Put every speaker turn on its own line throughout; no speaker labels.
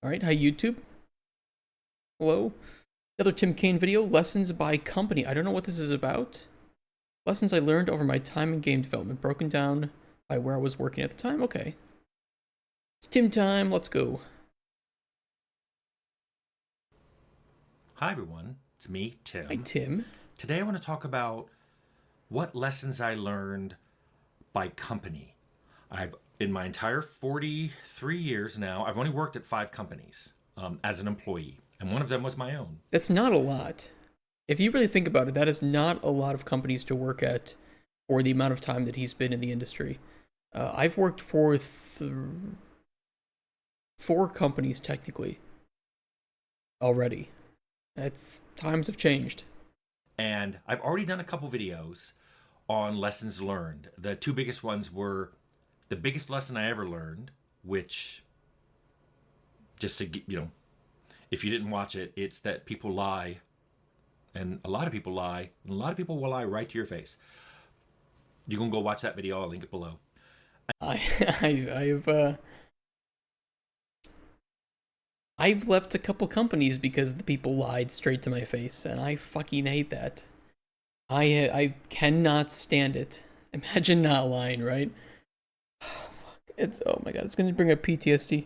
All right, hi YouTube. Hello. Another Tim Cain video, Lessons by Company. I don't know what this is about. Lessons I learned over my time in game development, broken down by where I was working at the time. Okay. It's Tim time, let's go.
Hi everyone, it's me,
Hi,
Tim.
Tim.
Today I want to talk about what lessons I learned by company. In my entire 43 years now, I've only worked at 5 companies as an employee, and one of them was my own.
That's not a lot. If you really think about it, that is not a lot of companies to work at for the amount of time that he's been in the industry. I've worked for 4 companies technically already. It's times have changed.
And I've already done a couple videos on lessons learned. The two biggest ones were the biggest lesson I ever learned, which, just to if you didn't watch it, it's that people lie, and a lot of people lie, and a lot of people will lie right to your face. You can go watch that video. I'll link it below.
I, I've left a couple companies because the people lied straight to my face, and I fucking hate that. I cannot stand it. Imagine not lying, right? Fuck. It's oh my god, it's gonna bring up PTSD.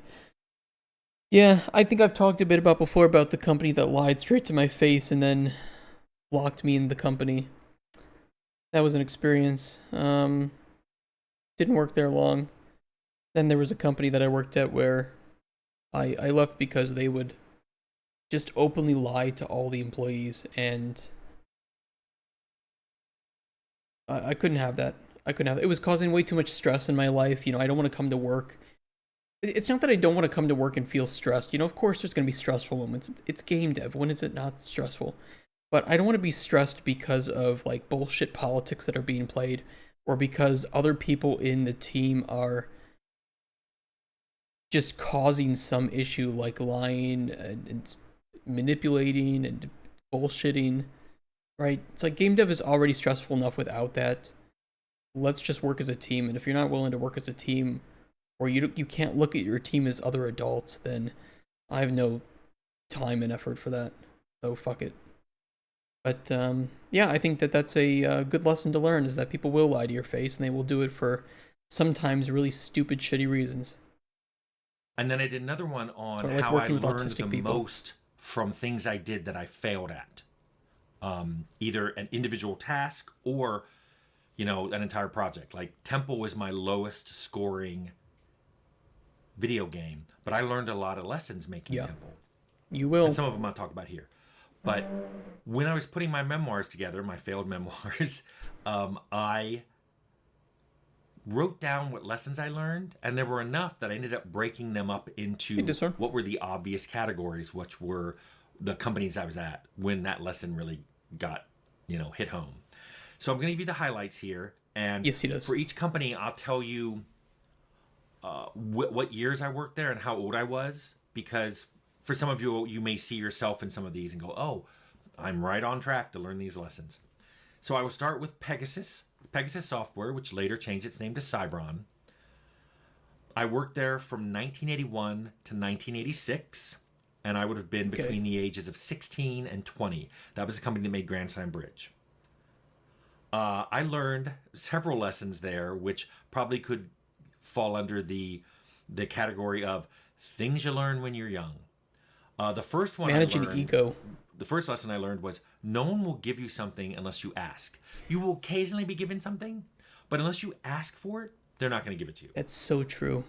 Yeah, I think I've talked a bit about before about the company that lied straight to my face and then locked me in the company. That was an experience. Didn't work there long. Then there was a company that I worked at where I left because they would just openly lie to all the employees, and I couldn't have that. I couldn't have it. It was causing way too much stress in my life. I don't want to come to work. It's not that I don't want to come to work and feel stressed. Of course there's going to be stressful moments. It's game dev. When is it not stressful? But I don't want to be stressed because of like bullshit politics that are being played, or because other people in the team are just causing some issue like lying and manipulating and bullshitting, right? It's like game dev is already stressful enough without that. Let's just work as a team, and if you're not willing to work as a team, or you can't look at your team as other adults, then I have no time and effort for that. So fuck it. But yeah, I think that that's a good lesson to learn, is that people will lie to your face, and they will do it for sometimes really stupid, shitty reasons.
And then I did another one
So
on
I like
how I
working with
learned the
autistic people.
most from things I did that I failed at. Either an individual task or, an entire project. Like Temple was my lowest scoring video game, but I learned a lot of lessons making
Yeah,
Temple.
you
And
will.
some of them I'll talk about here. But when I was putting my memoirs together, my failed memoirs, I wrote down what lessons I learned, and there were enough that I ended up breaking them up
Hey,
into
this one.
what were the obvious categories, which were the companies I was at when that lesson really got, hit home. So I'm going to give you the highlights here, and
Yes, he does.
for each company, I'll tell you what years I worked there and how old I was, because for some of you, you may see yourself in some of these and go, "Oh, I'm right on track to learn these lessons." So I will start with Pegasus Software, which later changed its name to Cybron. I worked there from 1981 to 1986, and I would have been
Okay.
between the ages of 16 and 20. That was the company that made Grand Slam Bridge. I learned several lessons there, which probably could fall under the category of things you learn when you're young. The first one I
Managing
learned
ego.
the first lesson I learned was no one will give you something unless you ask. You will occasionally be given something, but unless you ask for it, they're not going to give it to you.
That's so true.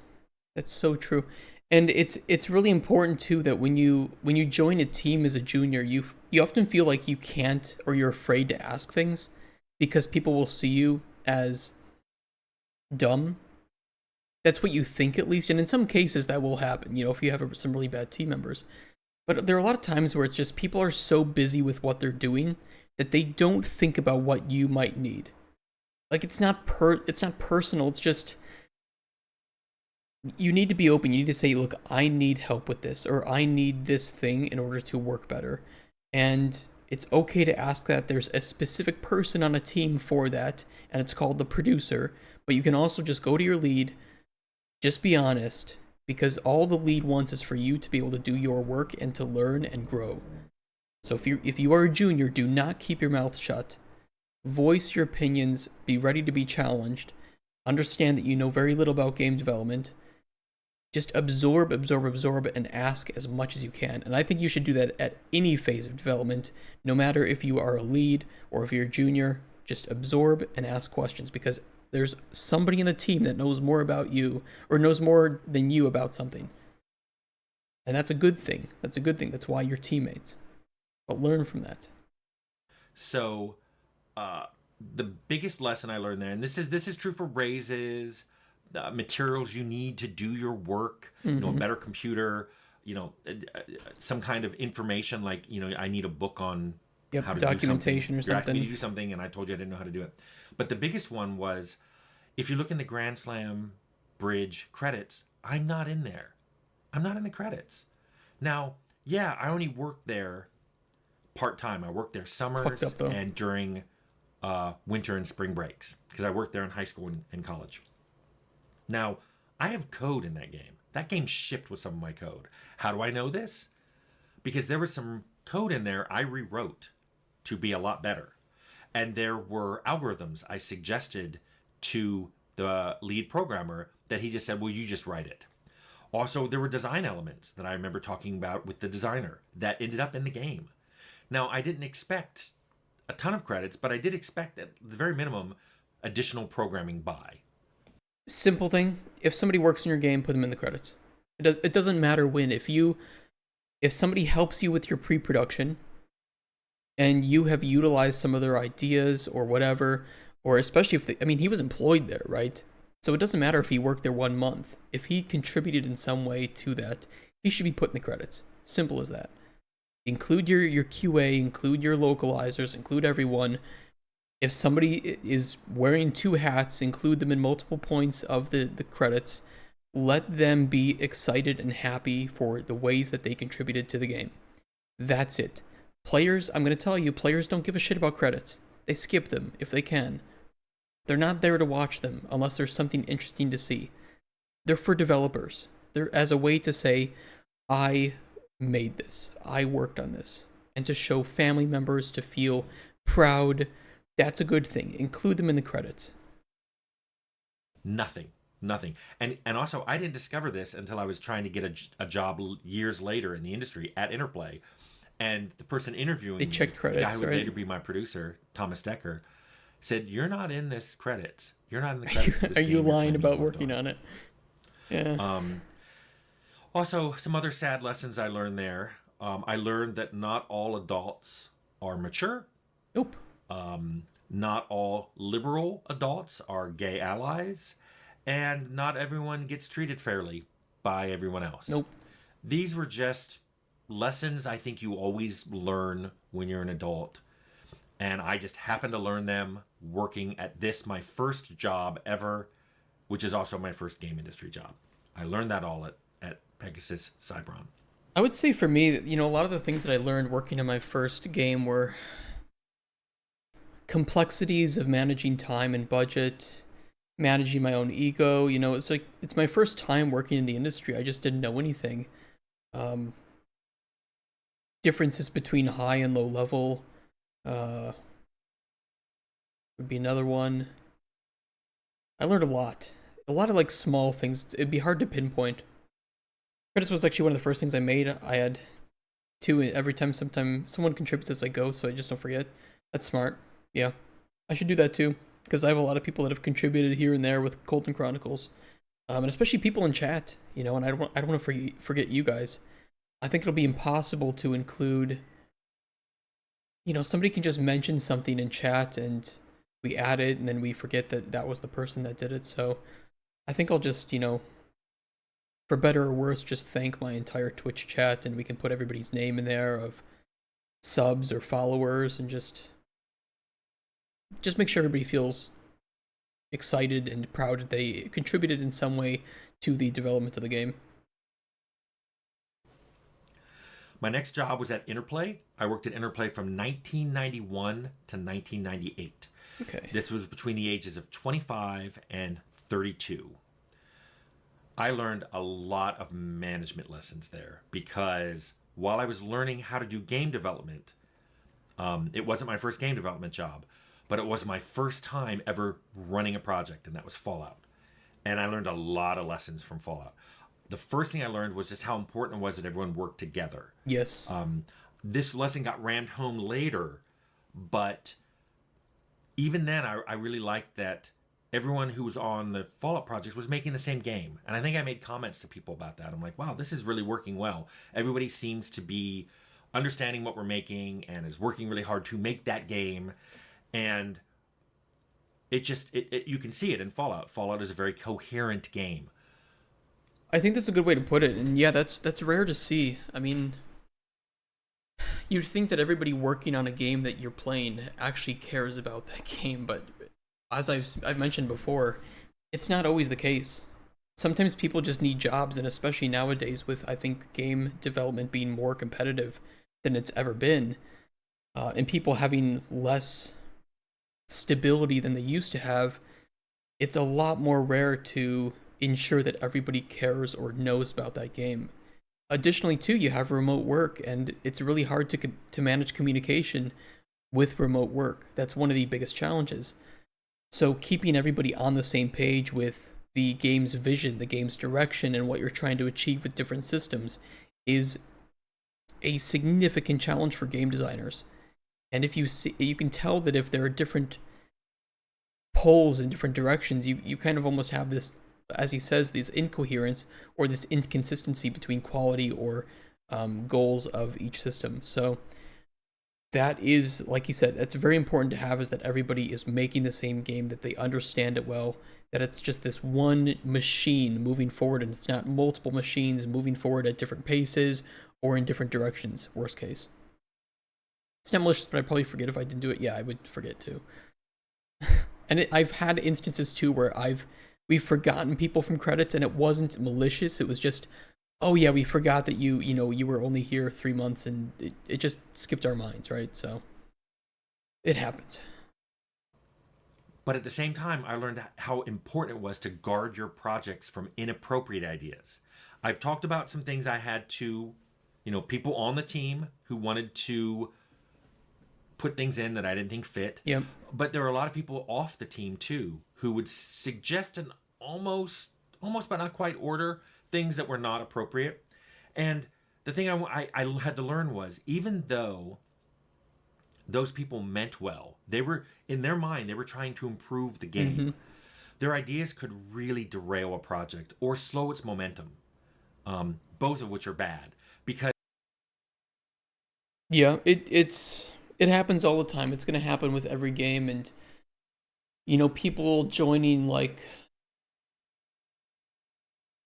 That's so true. And it's really important too that when you join a team as a junior, you often feel like you can't, or you're afraid to ask things because people will see you as dumb. That's what you think, at least, and in some cases that will happen, if you have some really bad team members. But there are a lot of times where it's just people are so busy with what they're doing that they don't think about what you might need. Like it's not personal, it's just you need to be open. You need to say, "Look, I need help with this," or "I need this thing in order to work better." And it's okay to ask that. There's a specific person on a team for that, and it's called the producer. But you can also just go to your lead, just be honest, because all the lead wants is for you to be able to do your work and to learn and grow. So if you are a junior, do not keep your mouth shut. Voice your opinions, be ready to be challenged. Understand that you know very little about game development. Just absorb, and ask as much as you can. And I think you should do that at any phase of development, no matter if you are a lead or if you're a junior. Just absorb and ask questions, because there's somebody in the team that knows more about you or knows more than you about something. And that's a good thing. That's a good thing. That's why you're teammates. But learn from that.
So, the biggest lesson I learned there, and this is true for raises, materials you need to do your work, a better computer, some kind of information, like, I need a book on how to
documentation
do something.
or something.
You're asking me to do something, and I told you I didn't know how to do it. But the biggest one was, if you look in the Grand Slam Bridge credits, I'm not in there. I'm not in the credits. Now, yeah, I only worked there part-time. I worked there summers and during winter and spring breaks, because I worked there in high school and college. Now, I have code in that game. That game shipped with some of my code. How do I know this? Because there was some code in there I rewrote to be a lot better. And there were algorithms I suggested to the lead programmer that he just said, well, you just write it. Also, there were design elements that I remember talking about with the designer that ended up in the game. Now, I didn't expect a ton of credits, but I did expect, at the very minimum, additional programming by.
Simple thing. If somebody works in your game, put them in the credits. It doesn't matter when. If somebody helps you with your pre-production and you have utilized some of their ideas or whatever, or especially if he was employed there, right? So it doesn't matter if he worked there 1 month. If he contributed in some way to that, he should be put in the credits. Simple as that. Include your QA, include your localizers, include everyone. If somebody is wearing 2 hats, include them in multiple points of the credits. Let them be excited and happy for the ways that they contributed to the game. That's it. Players, I'm going to tell you, players don't give a shit about credits. They skip them if they can. They're not there to watch them unless there's something interesting to see. They're for developers. They're as a way to say, I made this. I worked on this. And to show family members to feel proud. That's a good thing. Include them in the credits.
Nothing. And also, I didn't discover this until I was trying to get a job years later in the industry at Interplay. And the person interviewing
they checked credits,
the guy who would
right?
later be my producer, Thomas Decker, said, "You're not in this credits. You're not in the credits."
Are you lying about working on it? Yeah.
Also, some other sad lessons I learned there. I learned that not all adults are mature.
Nope.
Not all liberal adults are gay allies, and not everyone gets treated fairly by everyone else.
Nope.
These were just lessons I think you always learn when you're an adult, and I just happened to learn them working at this, my first job ever, which is also my first game industry job. I learned that all at Pegasus Cybron.
I would say for me, a lot of the things that I learned working in my first game were complexities of managing time and budget, managing my own ego. It's like, it's my first time working in the industry. I just didn't know anything. Differences between high and low level would be another one. I learned a lot of like small things. It'd be hard to pinpoint. Credits was actually one of the first things I made. I had 2 every time. Sometime someone contributes as I go, so I just don't forget. That's smart. Yeah, I should do that too, because I have a lot of people that have contributed here and there with Colton Chronicles, and especially people in chat. And I don't want to forget you guys. I think it'll be impossible to include. Somebody can just mention something in chat and we add it, and then we forget that was the person that did it. So I think I'll just, for better or worse, just thank my entire Twitch chat, and we can put everybody's name in there of subs or followers, and just make sure everybody feels excited and proud that they contributed in some way to the development of the game.
My next job was at Interplay. I worked at Interplay from 1991 to 1998.
Okay.
This was between the ages of 25 and 32. I learned a lot of management lessons there because while I was learning how to do game development, it wasn't my first game development job, but it was my first time ever running a project, and that was Fallout. And I learned a lot of lessons from Fallout. The first thing I learned was just how important it was that everyone worked together.
Yes.
This lesson got rammed home later, but even then, I really liked that everyone who was on the Fallout projects was making the same game. And I think I made comments to people about that. I'm like, wow, this is really working well. Everybody seems to be understanding what we're making and is working really hard to make that game. And you can see it in Fallout. Fallout is a very coherent game.
I think that's a good way to put it. And yeah, that's rare to see. I mean, you'd think that everybody working on a game that you're playing actually cares about that game, but as I've mentioned before, it's not always the case. Sometimes people just need jobs, and especially nowadays with I think game development being more competitive than it's ever been, and people having less stability than they used to have, it's a lot more rare to ensure that everybody cares or knows about that game. Additionally, too, you have remote work, and it's really hard to manage communication with remote work. That's one of the biggest challenges. So keeping everybody on the same page with the game's vision, the game's direction, and what you're trying to achieve with different systems is a significant challenge for game designers. And if you see, you can tell that if there are different poles in different directions, you kind of almost have this, as he says, this incoherence or this inconsistency between quality or goals of each system. So that is, like he said, that's very important to have, is that everybody is making the same game, that they understand it well, that it's just this one machine moving forward and it's not multiple machines moving forward at different paces or in different directions, worst case. It's not malicious, but I'd probably forget if I didn't do it. Yeah, I would forget too. And I've had instances too where we've forgotten people from credits, and it wasn't malicious. It was just, oh yeah, we forgot that you were only here 3 months, and it just skipped our minds, right? So it happens.
But at the same time, I learned how important it was to guard your projects from inappropriate ideas. I've talked about some things I had to, people on the team who wanted to put things in that I didn't think fit.
Yep.
But there are a lot of people off the team too who would suggest an almost but not quite order things that were not appropriate. And the thing I had to learn was, even though those people meant well, they were, in their mind, they were trying to improve the game.
Mm-hmm.
Their ideas could really derail a project or slow its momentum, both of which are bad. Because
Yeah, it happens all the time. It's gonna happen with every game, and people joining, like,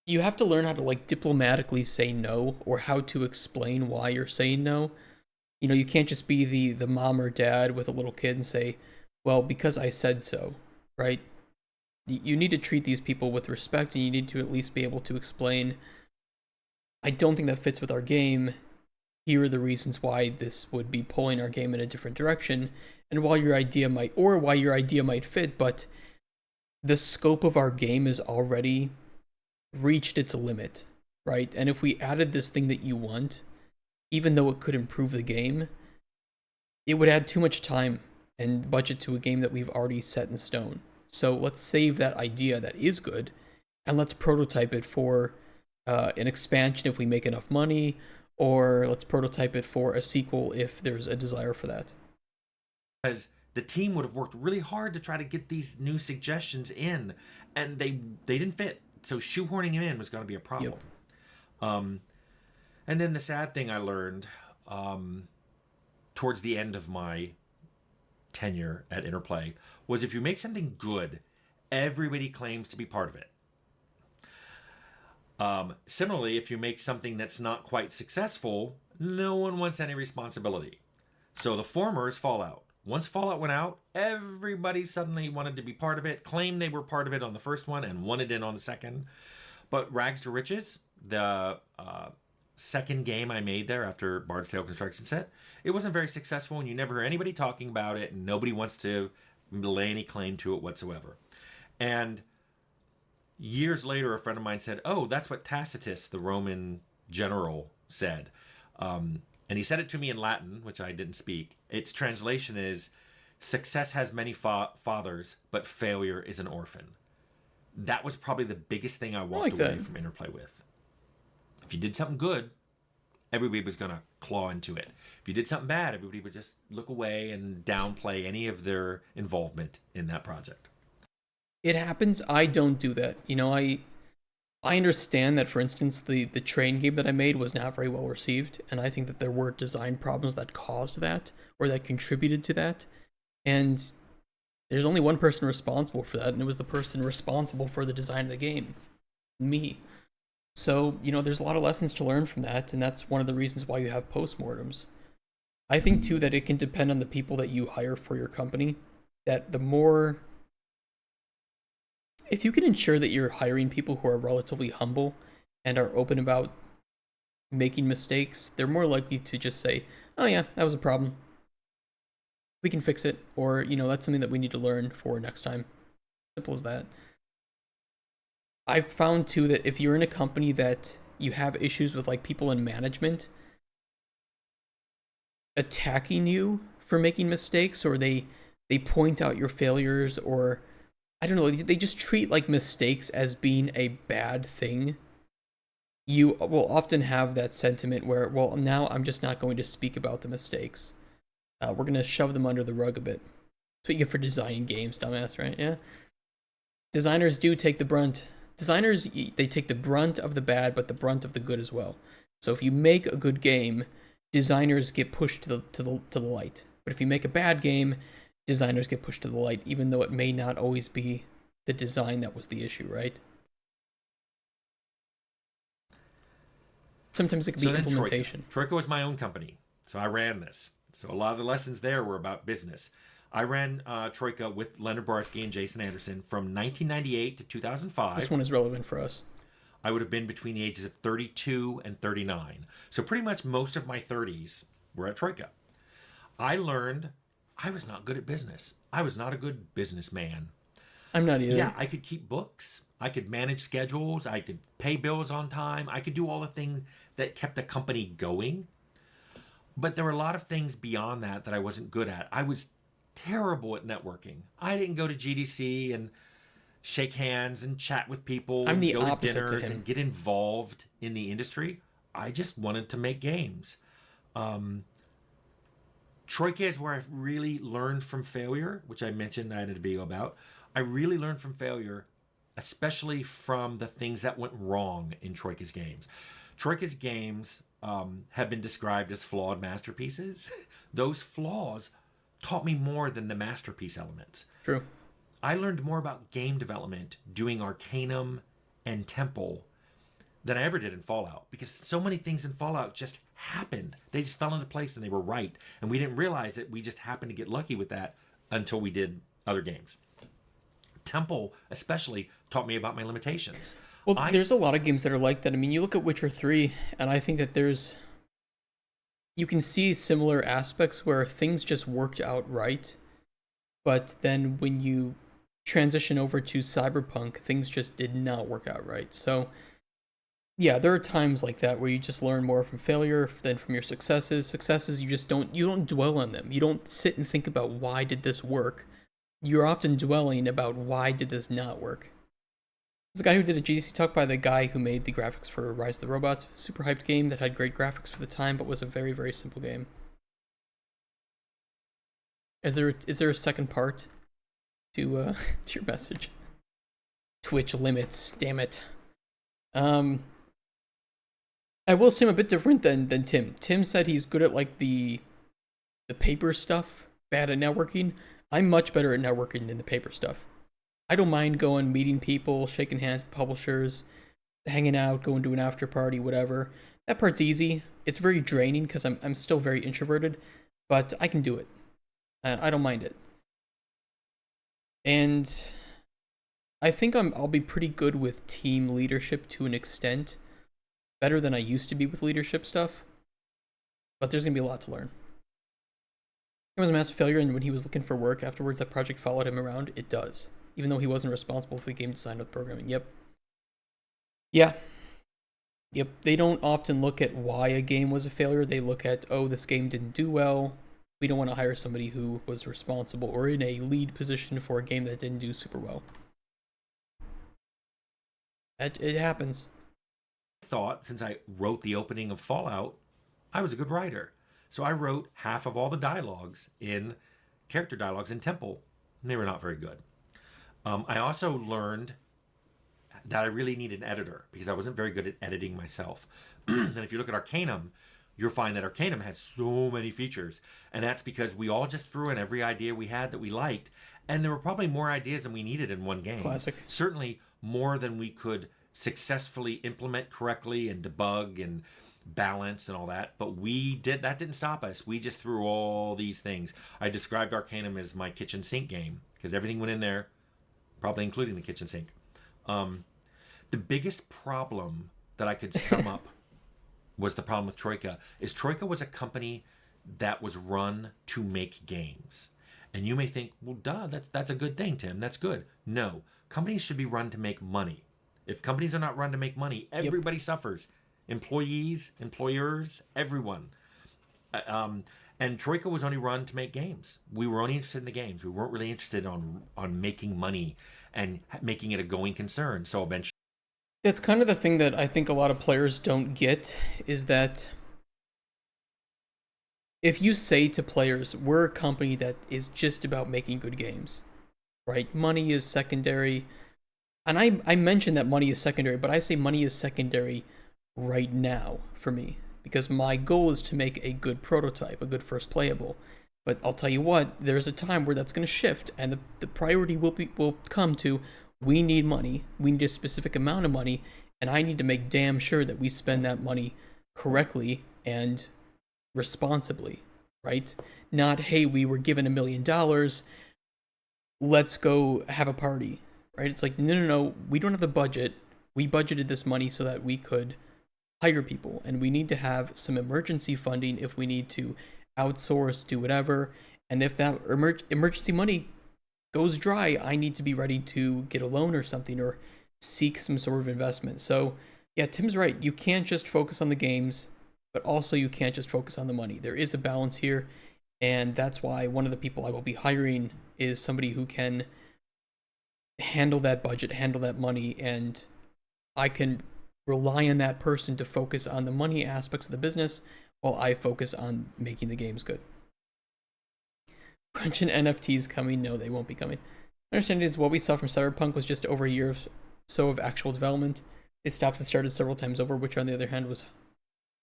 you have to learn how to like diplomatically say no, or how to explain why you're saying no. You can't just be the mom or dad with a little kid and say, well, because I said so, right? You need to treat these people with respect, and you need to at least be able to explain, I don't think that fits with our game. Here are the reasons why this would be pulling our game in a different direction, and why your idea might fit, but the scope of our game is already reached its limit, right? And if we added this thing that you want, even though it could improve the game, it would add too much time and budget to a game that we've already set in stone. So let's save that idea that is good, and let's prototype it for an expansion if we make enough money, or let's prototype it for a sequel if there's a desire for that.
because the team would have worked really hard to try to get these new suggestions in, and they didn't fit. So shoehorning them in was going to be a problem.
Yep.
Um, and then the sad thing I learned towards the end of my tenure at Interplay was, if you make something good, everybody claims to be part of it. Similarly, if you make something that's not quite successful, no one wants any responsibility. So the former is Fallout. Once Fallout went out, everybody suddenly wanted to be part of it, claimed they were part of it on the first one, and wanted in on the second. But Rags to Riches, the second game I made there after Bard's Tale Construction Set, it wasn't very successful, and you never hear anybody talking about it, and nobody wants to lay any claim to it whatsoever. And Years later, a friend of mine said, "Oh, that's what Tacitus, the Roman general, said." And he said it to me in Latin, which I didn't speak. Its translation is, "Success has many fathers, but failure is an orphan." That was probably the biggest thing I
I
walked
like that.
away from Interplay with. If you did something good, everybody was going to claw into it. If you did something bad, everybody would just look away and downplay any of their involvement in that project.
It happens. I don't do that. I understand that, for instance, the train game that I made was not very well received, and I think that there were design problems that caused that or that contributed to that. And there's only one person responsible for that, and it was the person responsible for the design of the game, me. So, there's a lot of lessons to learn from that, and that's one of the reasons why you have postmortems. I think too that it can depend on the people that you hire for your company. That the more, if you can ensure that you're hiring people who are relatively humble and are open about making mistakes, they're more likely to just say, "Oh yeah, that was a problem. We can fix it," or that's something that we need to learn for next time. Simple as that. I've found too that if you're in a company that you have issues with like people in management attacking you for making mistakes, or they point out your failures, or I don't know, they just treat like mistakes as being a bad thing, you will often have that sentiment where, well, now I'm just not going to speak about the mistakes. We're going to shove them under the rug a bit. That's what you get for designing games, dumbass, right? Yeah. Designers do take the brunt. Designers, they take the brunt of the bad, but the brunt of the good as well. So if you make a good game, designers get pushed to the light. But if you make a bad game, designers get pushed to the light, even though it may not always be the design that was the issue, right? Sometimes it could
So
be
then Troika.
implementation.
Troika was my own company, so I ran this. So a lot of the lessons there were about business. I ran Troika with Leonard Barsky and Jason Anderson from 1998 to
This
2005.
one is relevant for us.
I would have been between the ages of 32 and 39. So pretty much most of my 30s were at Troika. I learned I was not good at business. I was not a good businessman.
I'm not
Yeah,
either.
I could keep books. I could manage schedules. I could pay bills on time. I could do all the things that kept the company going. But there were a lot of things beyond that I wasn't good at. I was terrible at networking. I didn't go to GDC and shake hands and chat with people
I'm
and
the
go to
opposite to
dinners
him.
and get involved in the industry. I just wanted to make games. Um, Troika is where I've really learned from failure, which I mentioned I had a video about. I really learned from failure, especially from the things that went wrong in Troika's games. Troika's games have been described as flawed masterpieces. Those flaws taught me more than the masterpiece elements.
True.
I learned more about game development doing Arcanum and Temple than I ever did in Fallout, because so many things in Fallout just happened. They just fell into place and they were right. And we didn't realize it. We just happened to get lucky with that until we did other games. Temple, especially, taught me about my limitations.
Well,
I
there's a lot of games that are like that. I mean, you look at Witcher 3, and I think that you can see similar aspects where things just worked out right, but then when you transition over to Cyberpunk, things just did not work out right. So, yeah, there are times like that where you just learn more from failure than from your successes. Successes, you don't dwell on them. You don't sit and think about why did this work. You're often dwelling about why did this not work. There's a guy who did a GDC talk by the guy who made the graphics for Rise of the Robots. Super hyped game that had great graphics for the time, but was a very, very simple game. Is there a second part to to your message? Twitch limits, damn it. Um, I will say I'm a bit different than Tim. Tim said he's good at like the paper stuff, bad at networking. I'm much better at networking than the paper stuff. I don't mind going, meeting people, shaking hands with publishers, hanging out, going to an after party, whatever. That part's easy. It's very draining because I'm still very introverted, but I can do it. I don't mind it. And I think I'll be pretty good with team leadership to an extent, better than I used to be with leadership stuff. But there's gonna be a lot to learn. It was a massive failure, and when he was looking for work afterwards, that project followed him around. It does, even though he wasn't responsible for the game design or the programming. Yep. Yeah. Yep. They don't often look at why a game was a failure. They look at, oh, this game didn't do well. We don't want to hire somebody who was responsible or in a lead position for a game that didn't do super well. It happens.
Thought since I wrote the opening of Fallout, I was a good writer. So I wrote half of all the dialogues in character dialogues in Temple, and they were not very good. I also learned that I really need an editor because I wasn't very good at editing myself. And if you look at Arcanum, you'll find that Arcanum has so many features, and that's because we all just threw in every idea we had that we liked, and there were probably more ideas than we needed in one game.
Classic.
Certainly more than we could successfully implement correctly and debug and balance and all that, but that didn't stop us. We just threw all these things. I described Arcanum as my kitchen sink game because everything went in there, probably including the kitchen sink. The biggest problem that I could sum up was the problem with Troika. Troika was a company that was run to make games. And you may think, well, duh, that's a good thing, Tim. That's good. No, companies should be run to make money. If companies are not run to make money, everybody suffers. Employees, employers, everyone. And Troika was only run to make games. We were only interested in the games. We weren't really interested on making money and making it a going concern. So eventually,
That's kind of the thing that I think a lot of players don't get is that if you say to players, we're a company that is just about making good games, right? Money is secondary. And I mentioned that money is secondary, but I say money is secondary right now for me because my goal is to make a good prototype, a good first playable. But I'll tell you what, there's a time where that's going to shift, and the priority will come to we need money, we need a specific amount of money, and I need to make damn sure that we spend that money correctly and responsibly, right? Not, hey, we were given $1 million, let's go have a party, right? It's like, no, we don't have the budget. We budgeted this money so that we could hire people, and we need to have some emergency funding if we need to outsource, do whatever. And if that emergency money goes dry, I need to be ready to get a loan or something or seek some sort of investment. So, yeah, Tim's right. You can't just focus on the games, but also you can't just focus on the money. There is a balance here, and that's why one of the people I will be hiring is somebody who can handle that budget, handle that money, and I can rely on that person to focus on the money aspects of the business while I focus on making the games good. Crunch and NFTs coming? No, they won't be coming. My understanding is what we saw from Cyberpunk was just over a year or so of actual development. It stopped and started several times over, which on the other hand was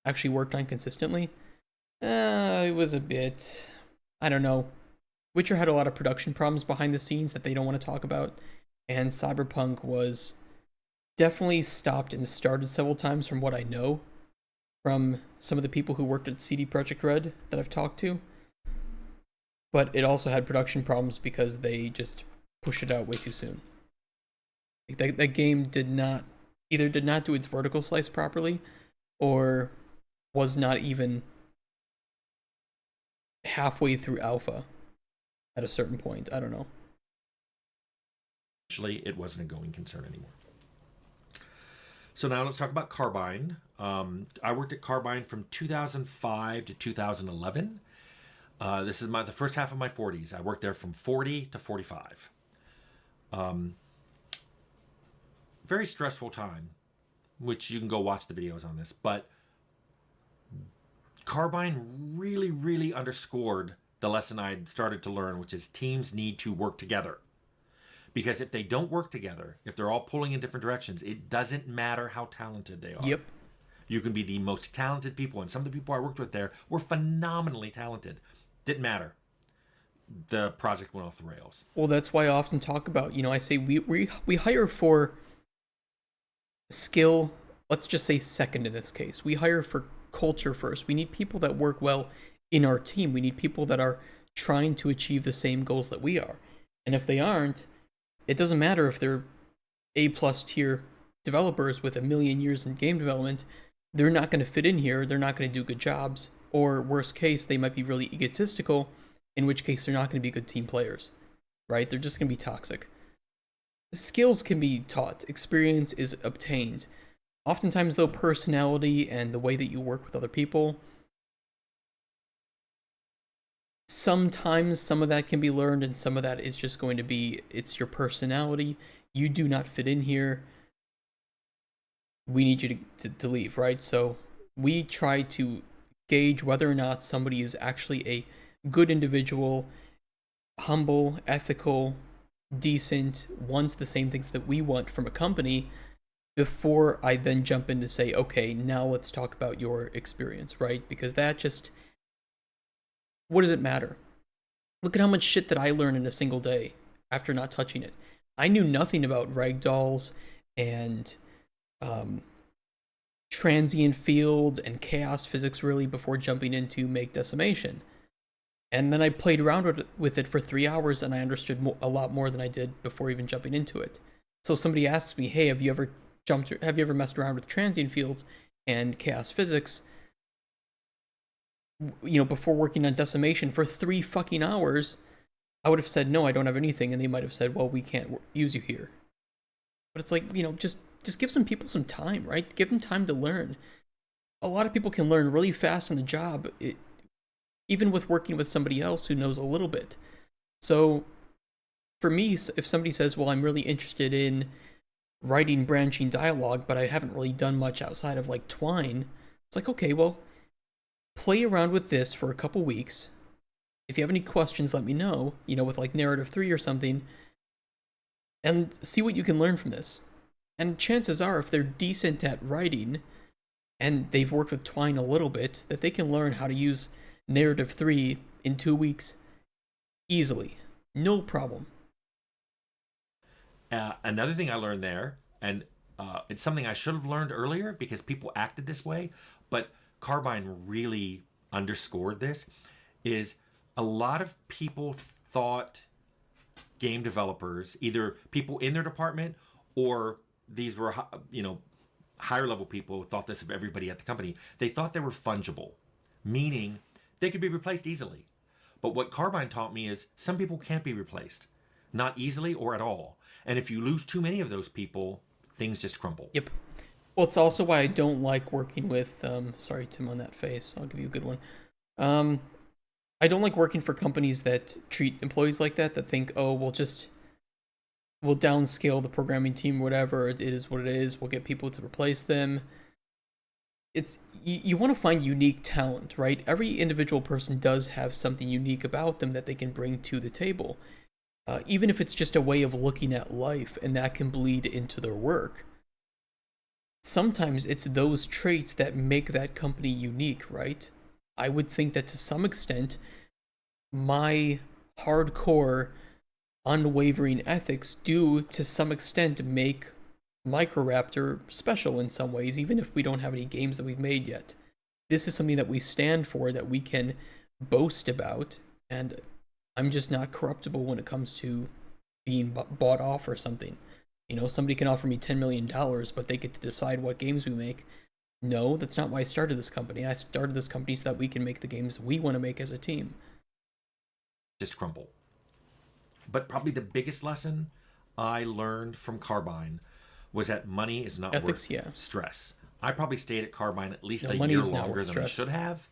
actually worked on consistently. It was a bit, I don't know. Witcher had a lot of production problems behind the scenes that they don't want to talk about, and Cyberpunk was definitely stopped and started several times from what I know from some of the people who worked at CD Projekt Red that I've talked to. But it also had production problems because they just pushed it out way too soon. Like that game did not do its vertical slice properly, or was not even halfway through alpha at a certain point. I don't know.
eventually it wasn't a going concern anymore. So now let's talk about Carbine. I worked at Carbine from 2005 to 2011. This is the first half of my 40s. I worked there from 40 to 45. Very stressful time, which you can go watch the videos on this. But Carbine really, really underscored the lesson I had started to learn, which is teams need to work together. Because if they don't work together, if they're all pulling in different directions, it doesn't matter how talented they are.
Yep.
You can be the most talented people, and some of the people I worked with there were phenomenally talented. Didn't matter. The project went off the rails.
Well, that's why I often talk about, I say we hire for skill, let's just say second in this case. We hire for culture first. We need people that work well in our team. We need people that are trying to achieve the same goals that we are. And if they aren't, it doesn't matter if they're A+ tier developers with 1,000,000 years in game development. They're not going to fit in here. They're not going to do good jobs. Or worst case, they might be really egotistical, in which case they're not going to be good team players, right? They're just going to be toxic. Skills can be taught. Experience is obtained. Oftentimes, though, personality and the way that you work with other people, sometimes some of that can be learned, and some of that is just going to be it's your personality. You do not fit in here. We need you to leave, right? So we try to gauge whether or not somebody is actually a good individual, humble, ethical, decent, wants the same things that we want from a company before I then jump in to say, okay, now let's talk about your experience, right? Because that just, what does it matter? Look at how much shit that I learned in a single day after not touching it. I knew nothing about ragdolls and um, transient fields and chaos physics really before jumping into make decimation. And then I played around with it for 3 hours and I understood a lot more than I did before even jumping into it. So somebody asks me, hey, have you ever messed around with transient fields and chaos physics, before working on decimation for 3 fucking hours? I would have said, no, I don't have anything. And they might have said, well, we can't use you here. But it's like, just give some people some time, right? Give them time to learn. A lot of people can learn really fast on the job, even with working with somebody else who knows a little bit. So for me, if somebody says, well, I'm really interested in writing branching dialogue, but I haven't really done much outside of like Twine, it's like, okay, well, play around with this for a couple weeks. If you have any questions, let me know, with like narrative 3 or something, and see what you can learn from this. And chances are, if they're decent at writing and they've worked with Twine a little bit, that they can learn how to use narrative 3 in 2 weeks easily. No problem.
Another thing I learned there, and it's something I should have learned earlier because people acted this way, but Carbine really underscored this, is a lot of people thought game developers, either people in their department or these were, higher level people, thought this of everybody at the company. They thought they were fungible, meaning they could be replaced easily. But what Carbine taught me is some people can't be replaced, not easily or at all. And if you lose too many of those people, things just crumble.
Yep. Well, it's also why I don't like working with. Sorry, Tim, on that face. I'll give you a good one. I don't like working for companies that treat employees like that. That think, oh, we'll downscale the programming team, whatever. It is what it is. We'll get people to replace them. It's you want to find unique talent, right? Every individual person does have something unique about them that they can bring to the table. Even if it's just a way of looking at life, and that can bleed into their work. Sometimes it's those traits that make that company unique, right? I would think that to some extent, my hardcore, unwavering ethics do to some extent make Microraptor special in some ways, even if we don't have any games that we've made yet. This is something that we stand for, that we can boast about, and I'm just not corruptible when it comes to being bought off or something. Somebody can offer me $10 million, but they get to decide what games we make. No, that's not why I started this company. I started this company so that we can make the games we want to make as a team.
Just crumble. But probably the biggest lesson I learned from Carbine was that money is not
Ethics,
worth stress. I probably stayed at Carbine at least a
money
year
is not
longer
worth
than I
stress.
should have.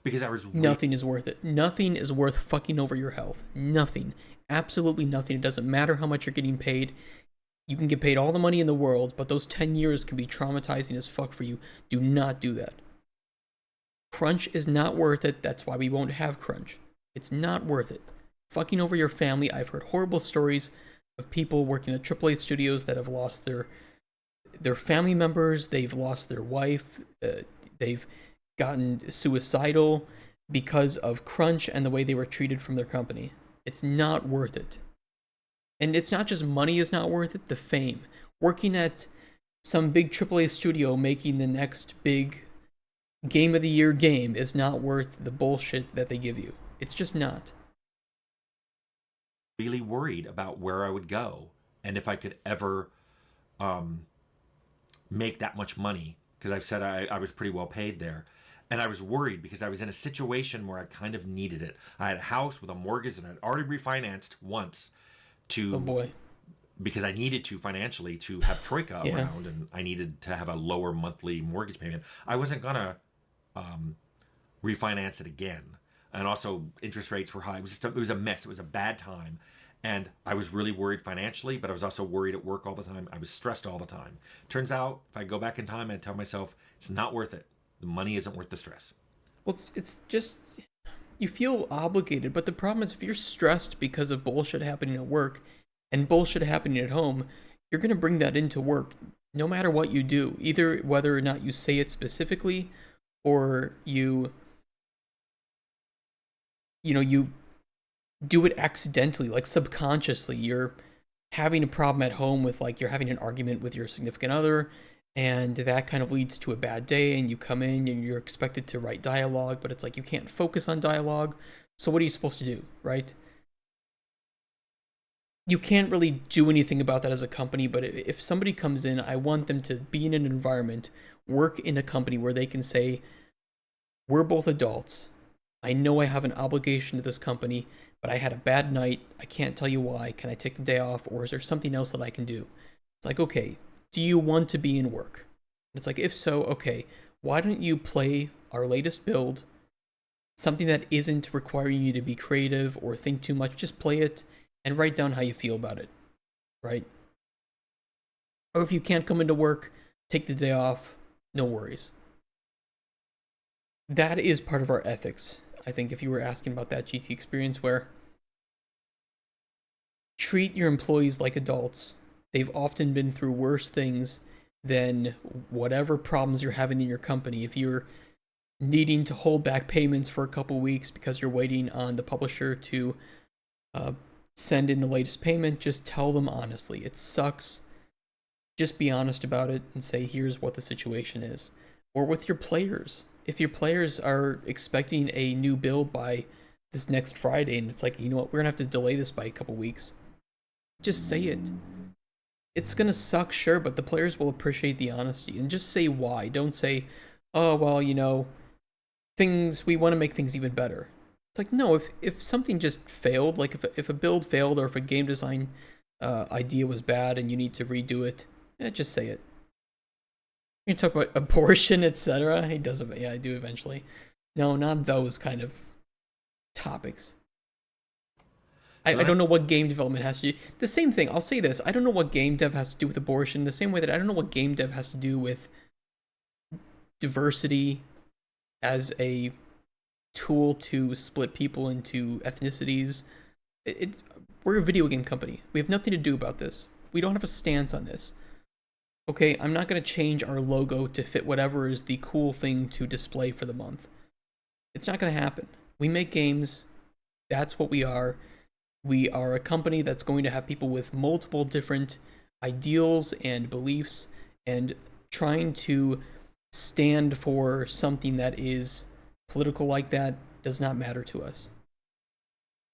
Because I was
Nothing is worth it. Nothing is worth fucking over your health. Nothing. Absolutely nothing. It doesn't matter how much you're getting paid. You can get paid all the money in the world, but those 10 years can be traumatizing as fuck for you. Do not do that. Crunch is not worth it. That's why we won't have crunch. It's not worth it. Fucking over your family. I've heard horrible stories of people working at AAA studios that have lost their family members. They've lost their wife. They've gotten suicidal because of crunch and the way they were treated from their company. It's not worth it. And it's not just money is not worth it, the fame. Working at some big AAA studio making the next big game of the year game is not worth the bullshit that they give you. It's just not.
really worried about where I would go and if I could ever make that much money, because I've said I was pretty well paid there. And I was worried because I was in a situation where I kind of needed it. I had a house with a mortgage and I'd already refinanced once
Oh
to
boy.
because I needed to financially to have Troika
Yeah.
around, and I needed to have a lower monthly mortgage payment. I wasn't gonna refinance it again, and also interest rates were high. It was a mess. It was a bad time, and I was really worried financially, but I was also worried at work all the time. I was stressed all the time. Turns out, if I go back in time, I'd tell myself it's not worth it. The money isn't worth the stress.
Well, it's just you feel obligated, but the problem is if you're stressed because of bullshit happening at work and bullshit happening at home, you're gonna bring that into work no matter what you do. Either whether or not you say it specifically, or you do it accidentally, like subconsciously. You're having a problem at home with, like, you're having an argument with your significant other, and that kind of leads to a bad day, and you come in and you're expected to write dialogue, but it's like you can't focus on dialogue. So what are you supposed to do, right? You can't really do anything about that as a company, but if somebody comes in, I want them to be in an environment, work in a company where they can say, we're both adults. I know I have an obligation to this company, but I had a bad night. I can't tell you why. Can I take the day off, or is there something else that I can do? It's like, okay, do you want to be in work? It's like, if so, okay, why don't you play our latest build? Something that isn't requiring you to be creative or think too much. Just play it and write down how you feel about it, right? Or if you can't come into work, take the day off. No worries. That is part of our ethics. I think if you were asking about that GT experience, where treat your employees like adults. They've often been through worse things than whatever problems you're having in your company. If you're needing to hold back payments for a couple weeks because you're waiting on the publisher to uh, send in the latest payment, just tell them honestly. It sucks. Just be honest about it and say, here's what the situation is. Or with your players. If your players are expecting a new build by this next Friday, and it's like, you know what, we're going to have to delay this by a couple weeks, just say it. It's going to suck, sure, but the players will appreciate the honesty. And just say why. Don't say, oh, well, we want to make things even better. It's like, no, if something just failed, like if a build failed, or if a game design idea was bad and you need to redo it, just say it. You talk about abortion, etc. He does it. Yeah, I do eventually. No, not those kind of topics. I don't know what game development has to do. The same thing, I'll say this. I don't know what game dev has to do with abortion. The same way that I don't know what game dev has to do with diversity as a tool to split people into ethnicities. We're a video game company. We have nothing to do about this. We don't have a stance on this. Okay, I'm not going to change our logo to fit whatever is the cool thing to display for the month. It's not going to happen. We make games. That's what we are. We are a company that's going to have people with multiple different ideals and beliefs, and trying to stand for something that is political like that does not matter to us.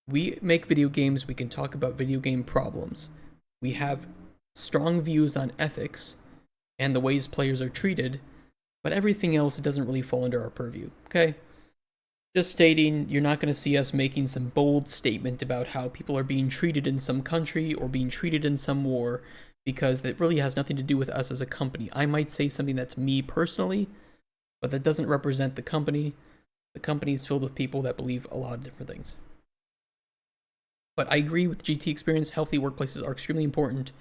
We make video games. We can talk about video game problems. We have strong views on ethics and the ways players are treated, but everything else doesn't really fall under our purview, okay? Just stating, you're not going to see us making some bold statement about how people are being treated in some country or being treated in some war, because that really has nothing to do with us as a company. I might say something that's me personally, but that doesn't represent the company. The company is filled with people that believe a lot of different things. But I agree with GT experience. Healthy workplaces are extremely important,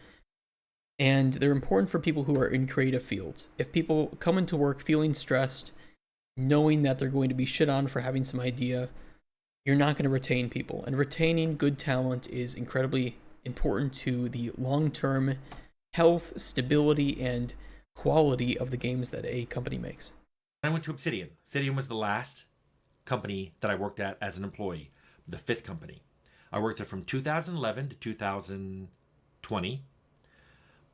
and they're important for people who are in creative fields. If people come into work feeling stressed, knowing that they're going to be shit on for having some idea, you're not going to retain people. And retaining good talent is incredibly important to the long-term health, stability, and quality of the games that a company makes.
I went to Obsidian. Obsidian was the last company that I worked at as an employee, the fifth company. I worked there from 2011 to 2020,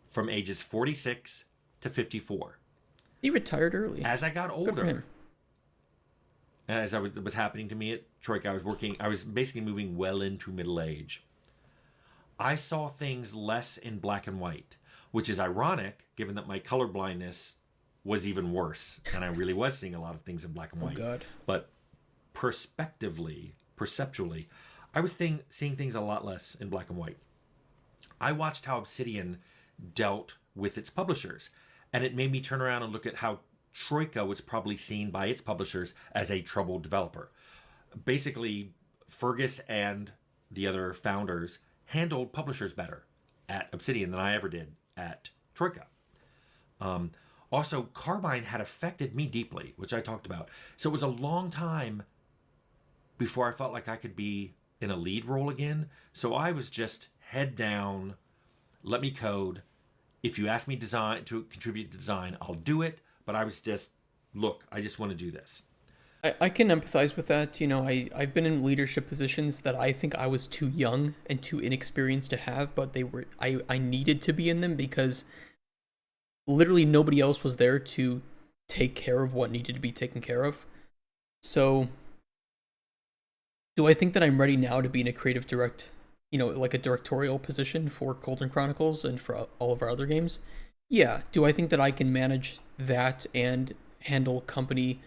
from ages 46 to 54.
He retired early.
As I got
Good for
older,
him.
as was happening to me at Troika, I was basically moving well into middle age. I saw things less in black and white, which is ironic given that my color blindness was even worse, and I really was seeing a lot of things in black and white.
Oh God.
But perceptually, I was seeing things a lot less in black and white. I watched how Obsidian dealt with its publishers, and it made me turn around and look at how Troika was probably seen by its publishers as a troubled developer. Basically, Fergus and the other founders handled publishers better at Obsidian than I ever did at Troika. Um, Also, Carbine had affected me deeply, which I talked about. So it was a long time before I felt like I could be in a lead role again. So I was just head down, let me code. If you ask me design to contribute to design, I'll do it. But I was just, look, I just want to do this.
I can empathize with that. I've been in leadership positions that I think I was too young and too inexperienced to have, but I needed to be in them because literally nobody else was there to take care of what needed to be taken care of. So, do I think that I'm ready now to be in a creative like a directorial position for Colton Chronicles and for all of our other games? Yeah. Do I think that I can manage that and handle company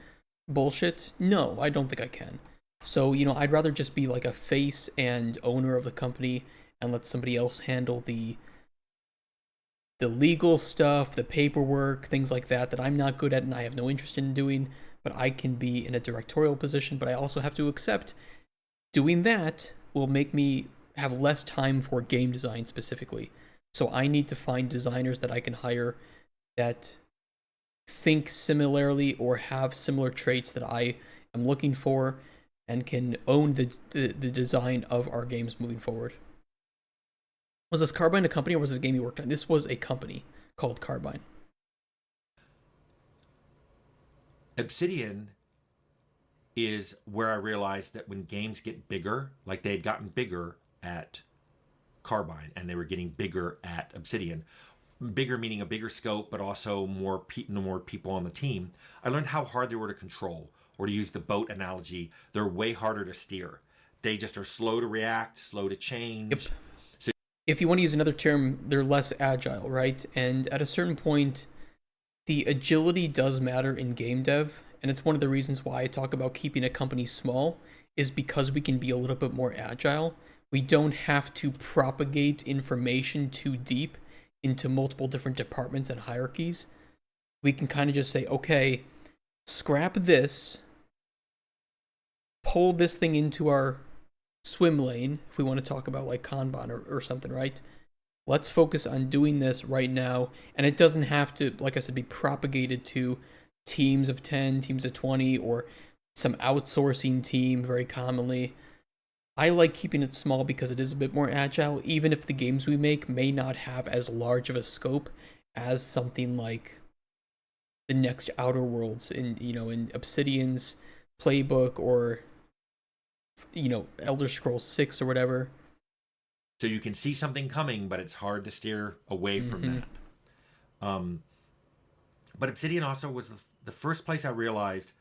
bullshit? No, I don't think I can. So, I'd rather just be like a face and owner of the company and let somebody else handle the legal stuff, the paperwork, things like that I'm not good at and I have no interest in doing, but I can be in a directorial position, but I also have to accept doing that will make me have less time for game design specifically. So I need to find designers that I can hire that think similarly or have similar traits that I am looking for and can own the design of our games moving forward. Was this Carbine a company or was it a game you worked on? This was a company called Carbine.
Obsidian is where I realized that when games get bigger, like they had gotten bigger at Carbine and they were getting bigger at Obsidian, bigger meaning a bigger scope, but also more people on the team, I learned how hard they were to control. Or to use the boat analogy, they're way harder to steer. They just are slow to react, slow to
Yep.
change. So
If you want to use another term, they're less agile, right? And at a certain point, the agility does matter in game dev, and it's one of the reasons why I talk about keeping a company small is because we can be a little bit more agile. We don't have to propagate information too deep into multiple different departments and hierarchies. We can kind of just say, okay, scrap this, pull this thing into our swim lane, if we want to talk about like Kanban or something, right? Let's focus on doing this right now. And it doesn't have to, like I said, be propagated to teams of 10, teams of 20, or some outsourcing team very commonly. I like keeping it small because it is a bit more agile, even if the games we make may not have as large of a scope as something like the next Outer Worlds in Obsidian's playbook or Elder Scrolls 6 or whatever.
so you can see something coming, but it's hard to steer away from
Mm-hmm.
that. But Obsidian also was the first place I realized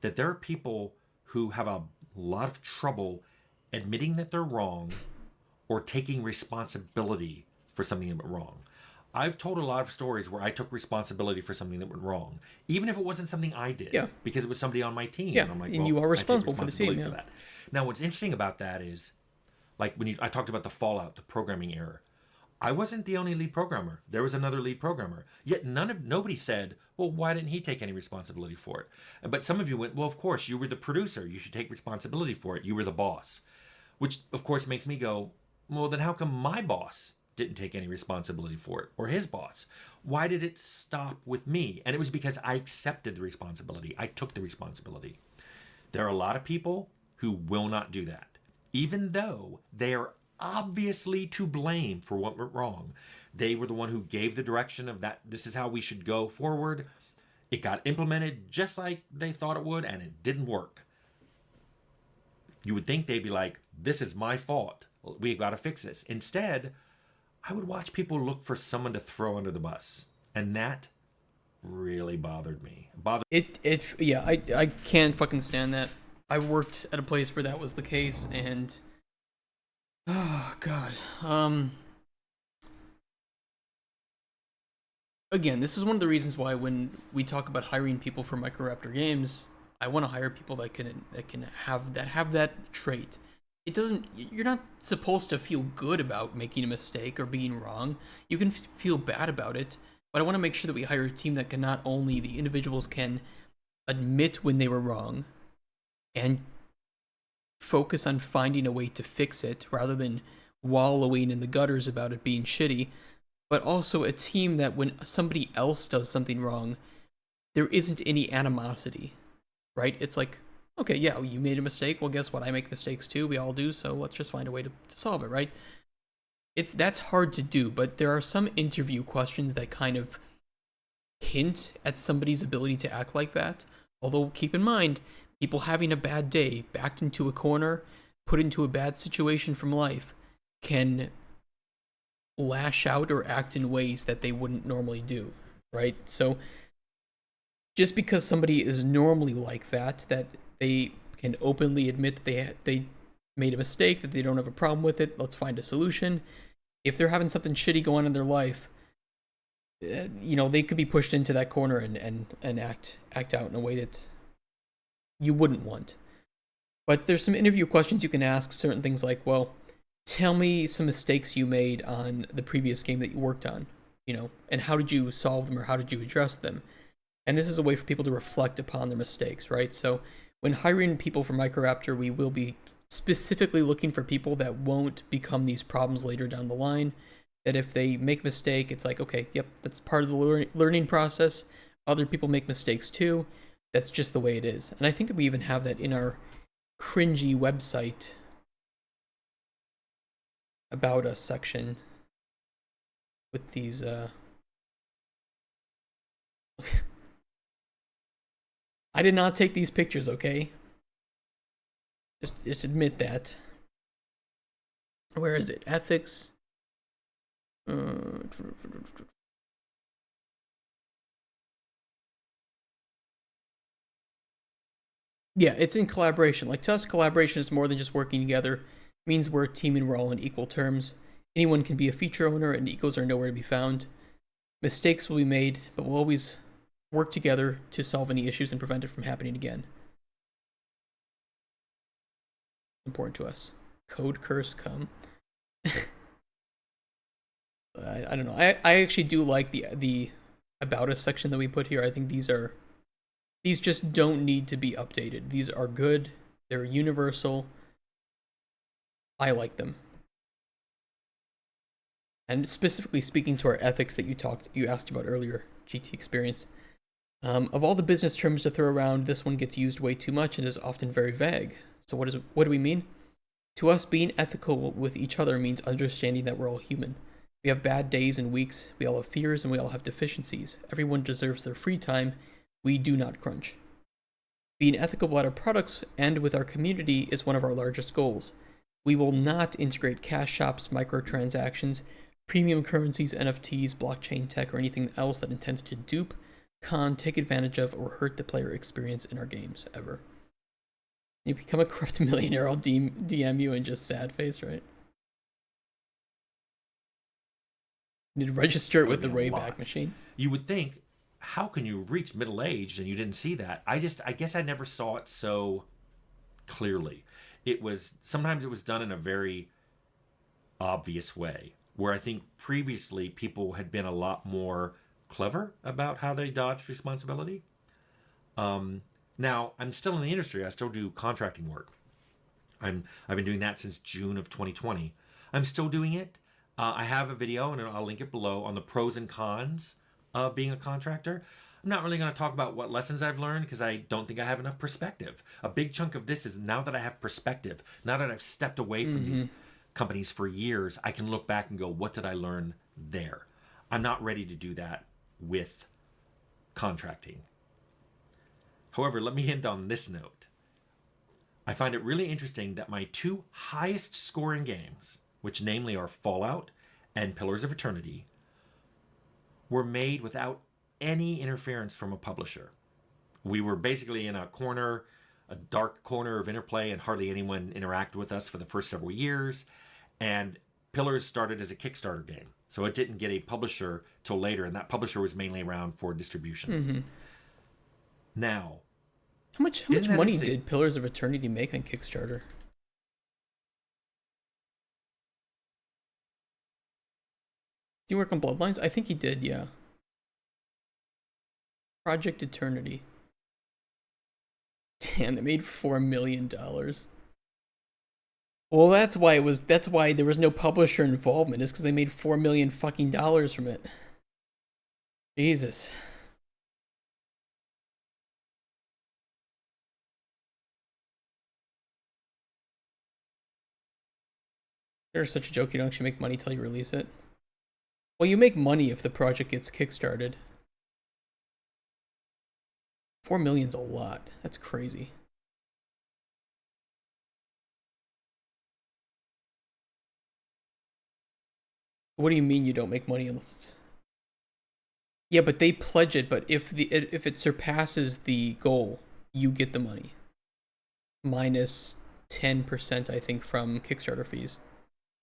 that there are people who have a lot of trouble admitting that they're wrong or taking responsibility for something that went wrong. I've told a lot of stories where I took responsibility for something that went wrong, even if it wasn't something I did,
Yeah.
because it was somebody on my team.
Yeah,
And I'm like,
and
well,
you are
I take
responsible for the team,
responsibility
yeah.
for that. Now, what's interesting about that is, like I talked about the fallout, the programming error. I wasn't the only lead programmer. There was another lead programmer. Yet nobody said, well, why didn't he take any responsibility for it? But some of you went, well, of course, you were the producer. You should take responsibility for it. You were the boss. Which, of course, makes me go, well, then how come my boss didn't take any responsibility for it? Or his boss? Why did it stop with me? And it was because I accepted the responsibility. I took the responsibility. There are a lot of people who will not do that, even though they are obviously to blame for what went wrong. They were the one who gave the direction of that. This is how we should go forward. It got implemented just like they thought it would, and it didn't work. You would think they'd be like, this is my fault. We've got to fix this. Instead, I would watch people look for someone to throw under the bus. And that really bothered me.
Yeah, I can't fucking stand that. I worked at a place where that was the case, and oh god. Again, this is one of the reasons why when we talk about hiring people for Microraptor games, I want to hire people that can have that trait. it doesn't. You're not supposed to feel good about making a mistake or being wrong. You can feel bad about it, but I want to make sure that we hire a team that can not only the individuals can admit when they were wrong and focus on finding a way to fix it rather than wallowing in the gutters about it being shitty, but also a team that when somebody else does something wrong, there isn't any animosity, right? It's like, okay, yeah, you made a mistake. Well, guess what? I make mistakes too. We all do. So let's just find a way to solve it, right? That's hard to do, but there are some interview questions that kind of hint at somebody's ability to act like that. Although keep in mind, people having a bad day, backed into a corner, put into a bad situation from life, can lash out or act in ways that they wouldn't normally do, right? So just because somebody is normally like that, that they can openly admit that they made a mistake, that they don't have a problem with it, let's find a solution. If they're having something shitty going on in their life, they could be pushed into that corner and act out in a way that you wouldn't want. But there's some interview questions you can ask, certain things like, well, tell me some mistakes you made on the previous game that you worked on, and how did you solve them or how did you address them? And this is a way for people to reflect upon their mistakes, right? So when hiring people for Microraptor, we will be specifically looking for people that won't become these problems later down the line. That if they make a mistake, it's like, okay, yep, that's part of the learning process. Other people make mistakes too. That's just the way it is. And I think that we even have that in our cringy website about us section with these I did not take these pictures, okay? Just admit that. Where is it? Ethics. Yeah, it's in collaboration. Like to us, collaboration is more than just working together. It means we're a team and we're all on equal terms. Anyone can be a feature owner, and egos are nowhere to be found. Mistakes will be made, but we'll always work together to solve any issues and prevent it from happening again. Important to us. Code curse come. I don't know. I actually do like the about us section that we put here. I think these just don't need to be updated. These are good. They're universal. I like them. And specifically speaking to our ethics that you asked about earlier, GT experience. Of all the business terms to throw around, this one gets used way too much and is often very vague. So what do we mean? To us, being ethical with each other means understanding that we're all human. We have bad days and weeks, we all have fears, and we all have deficiencies. Everyone deserves their free time. We do not crunch. Being ethical about our products and with our community is one of our largest goals. We will not integrate cash shops, microtransactions, premium currencies, NFTs, blockchain tech, or anything else that intends to dupe, con, take advantage of, or hurt the player experience in our games, ever. You become a corrupt millionaire, I'll DM you and just sad face, right? You need to register it with the Wayback Machine.
You would think, how can you reach middle age and you didn't see that? I guess I never saw it so clearly. Sometimes it was done in a very obvious way, where I think previously people had been a lot more clever about how they dodged responsibility. Now I'm still in the industry. I still do contracting work. I've been doing that since June of 2020. I'm still doing it. I have a video, and I'll link it below, on the pros and cons of being a contractor. I'm not really going to talk about what lessons I've learned because I don't think I have enough perspective. A big chunk of this is now that I have perspective, now that I've stepped away from these companies for years, I can look back and go, what did I learn there? I'm not ready to do that with contracting. However, let me end on this note. I find it really interesting that my two highest scoring games, which namely are Fallout and Pillars of Eternity, were made without any interference from a publisher. We were basically in a dark corner of Interplay, and hardly anyone interacted with us for the first several years. And Pillars started as a Kickstarter game, so it didn't get a publisher till later, and that publisher was mainly around for distribution. Now,
how much money did Pillars of Eternity make on Kickstarter? Do you work on Bloodlines? I think he did, yeah. Project Eternity. Damn, they made $4 million. Well, that's why there was no publisher involvement, is because they made $4 million from it. Jesus. There's such a joke, you don't actually make money till you release it. Well, you make money if the project gets kickstarted. 4 million's a lot. That's crazy. What do you mean you don't make money unless it's... Yeah, but they pledge it, but if it surpasses the goal, you get the money. Minus 10%, I think, from Kickstarter fees.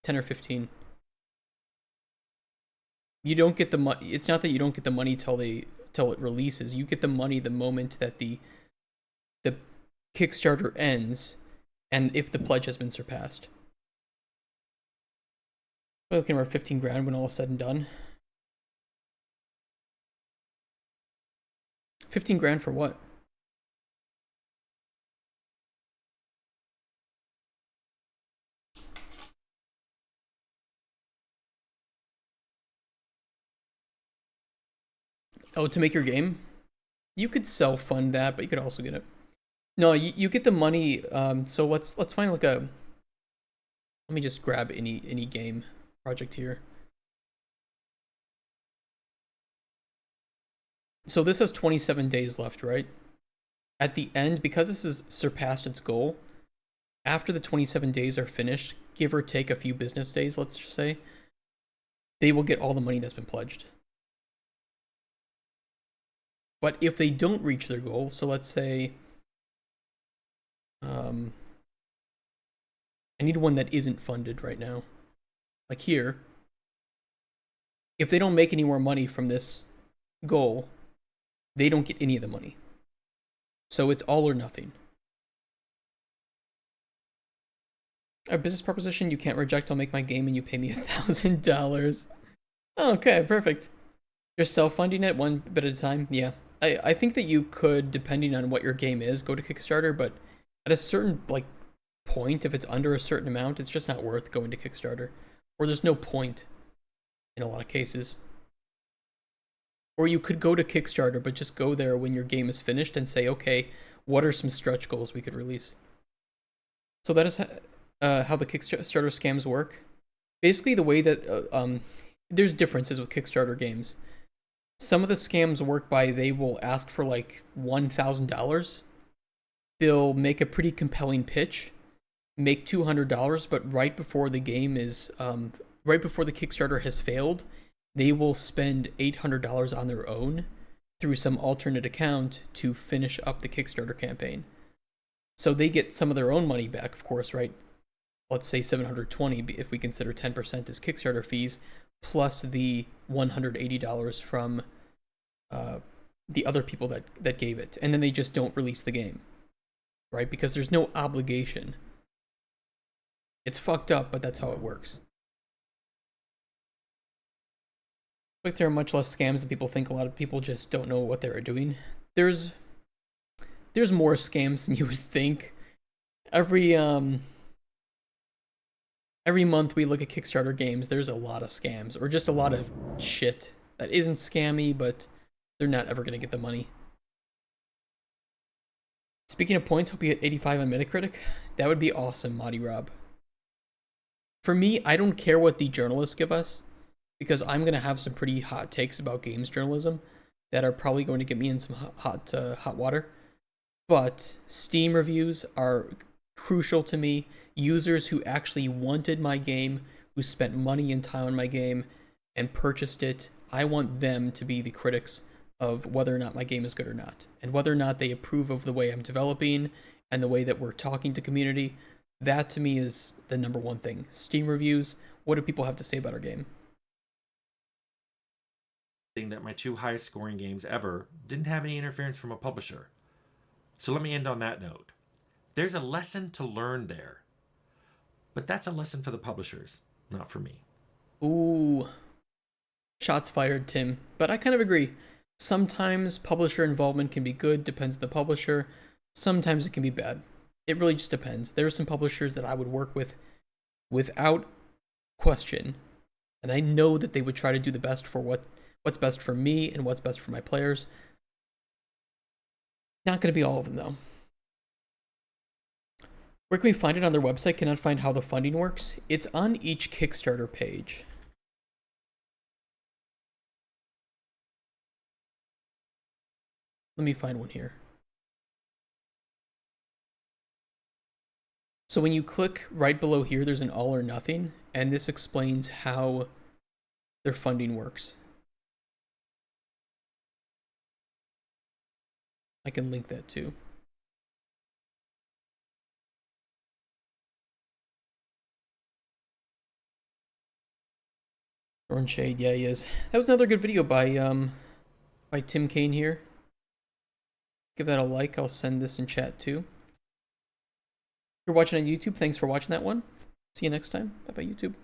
10 or 15. You don't get the money. It's not that you don't get the money till it releases. You get the money the moment that the Kickstarter ends, and if the pledge has been surpassed. We're looking around 15 grand when all is said and done. 15 grand for what? Oh, to make your game? You could self-fund that, but you could also get it. No, you get the money. So let's find like a. Let me just grab any game project here. So this has 27 days left, right? At the end, because this has surpassed its goal, after the 27 days are finished, give or take a few business days, let's just say, they will get all the money that's been pledged. But if they don't reach their goal, so let's say, I need one that isn't funded right now. Like here, if they don't make any more money from this goal, they don't get any of the money. So it's all or nothing. A business proposition you can't reject. I'll make my game and you pay me $1,000. Okay, perfect. You're self-funding it one bit at a time? Yeah. I think that you could, depending on what your game is, go to Kickstarter, but at a certain like point, if it's under a certain amount, it's just not worth going to Kickstarter. Or there's no point in a lot of cases. Or you could go to Kickstarter, but just go there when your game is finished and say, okay, what are some stretch goals we could release? So that is how the Kickstarter scams work. Basically, the way that there's differences with Kickstarter games. Some of the scams work by they will ask for like $1,000. They'll make a pretty compelling pitch, make $200, but right before the game is, right before the Kickstarter has failed, they will spend $800 on their own through some alternate account to finish up the Kickstarter campaign. So they get some of their own money back, of course, right? Let's say 720 if we consider 10% as Kickstarter fees, plus the $180 from the other people that gave it. And then they just don't release the game, right? Because there's no obligation. It's fucked up, but that's how it works. Like there are much less scams than people think. A lot of people just don't know what they're doing. There's more scams than you would think. Every month we look at Kickstarter games, there's a lot of scams or just a lot of shit that isn't scammy, but they're not ever gonna get the money. Speaking of points, hope you hit 85 on Metacritic. That would be awesome, Madi Rob. For me, I don't care what the journalists give us, because I'm gonna have some pretty hot takes about games journalism that are probably going to get me in some hot water. But Steam reviews are crucial to me. Users who actually wanted my game, who spent money and time on my game and purchased it, I want them to be the critics of whether or not my game is good or not, and whether or not they approve of the way I'm developing and the way that we're talking to community. That to me is the number one thing. Steam reviews, what do people have to say about our game?
That my two highest scoring games ever didn't have any interference from a publisher. So let me end on that note. There's a lesson to learn there, but that's a lesson for the publishers, not for me.
Ooh, Shots fired, Tim. But I kind of agree. Sometimes publisher involvement can be good, depends on the publisher. Sometimes it can be bad. It really just depends. There are some publishers that I would work with without question, and I know that they would try to do the best for what's best for me and what's best for my players. Not going to be all of them, though. Where can we find it on their website? Cannot find how the funding works. It's on each Kickstarter page. Let me find one here. So when you click right below here, there's an all or nothing, and this explains how their funding works. I can link that too. Orange Shade, yeah, he is. That was another good video by Tim Cain here. Give that a like. I'll send this in chat too. If you're watching on YouTube, thanks for watching that one. See you next time. Bye bye, YouTube.